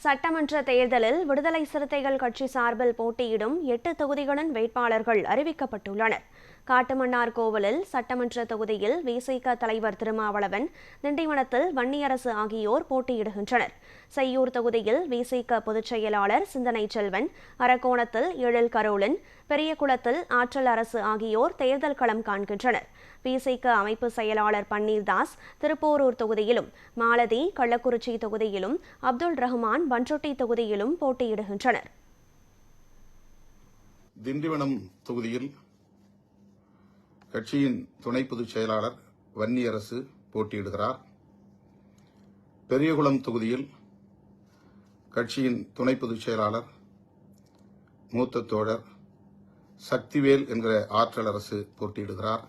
சட்டமன்ற தேர்தலில் விடுதலை சிறுத்தைகள் கட்சி சார்பில் போட்டியிடும் 8 தொகுதிகளின் வேட்பாளர்கள் அறிவிக்கப்பட்டுள்ளனர். காட்டுமன்னார்கோவிலில் சட்டமன்ற தொகுதியில் விசிக தலைவர் திருமாவளவன், திண்டிவனத்தில் வன்னியரசு ஆகியோர் போட்டியிடுகின்றனர். செய்யூர் தொகுதியில் விசிக பொதுச் செயலாளர் சிந்தனை செல்வன், அரக்கோணத்தில் எழில் கரோலின், பெரியகுளத்தில் ஆற்றல் அரசு ஆகியோர் தேர்தல் களம் காண்கின்றனர். விசிக அமைப்பு செயலாளர் பன்னீர்தாஸ் திருப்போரூர் தொகுதியிலும், மாலதி கள்ளக்குறிச்சி தொகுதியிலும், அப்துல் ரஹ்மான் பண்ருட்டி தொகுதியிலும் போட்டியிடுகின்றனர். திண்டிவனம் தொகுதியில் கட்சியின் துணை பொதுச் செயலாளர் வன்னியரசு போட்டியிடுகிறார். பெரியகுளம் தொகுதியில் கட்சியின் துணை பொதுச் செயலாளர் மூத்த தோழர் சக்திவேல் என்கிற ஆற்றல் அரசு போட்டியிடுகிறார்.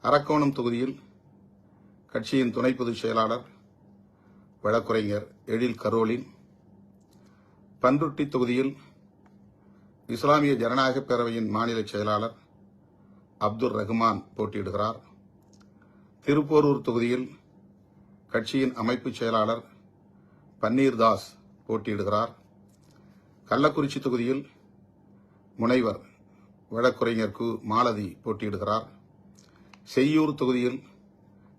அரக்கோணம் தொகுதியில் கட்சியின் துணை பொதுச் செயலாளர் வழக்குரைஞர் எழில் கரோலின், பண்ருட்டி தொகுதியில் இஸ்லாமிய ஜனநாயக பேரவையின் மாநில செயலாளர் அப்துல் ரஹ்மான் போட்டியிடுகிறார். திருப்போரூர் தொகுதியில் கட்சியின் அமைப்பு செயலாளர் பன்னீர்தாஸ் போட்டியிடுகிறார். கள்ளக்குறிச்சி தொகுதியில் முனைவர் வழக்குரைஞர் மாலதி போட்டியிடுகிறார். செய்யூர் தொகுதியில்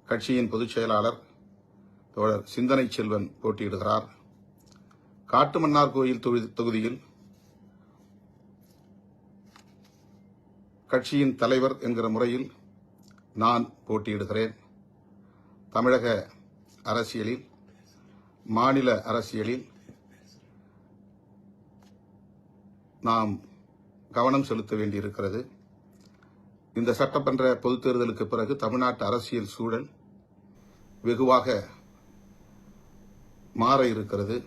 கட்சியின் பொதுச் செயலாளர் தோழர் சிந்தனை செல்வன் போட்டியிடுகிறார். காட்டுமன்னார்கோவில் தொகுதியில் கட்சியின் தலைவர் என்கிற முறையில் நான் போட்டியிடுகிறேன். தமிழக அரசியலில், மாநில அரசியலில் நாம் கவனம் செலுத்த வேண்டியிருக்கிறது. இந்த சட்டமன்ற பொதுத் தேர்தலுக்கு பிறகு தமிழ்நாட்டு அரசியல் சூழல் வெகுவாக மாற இருக்கிறது.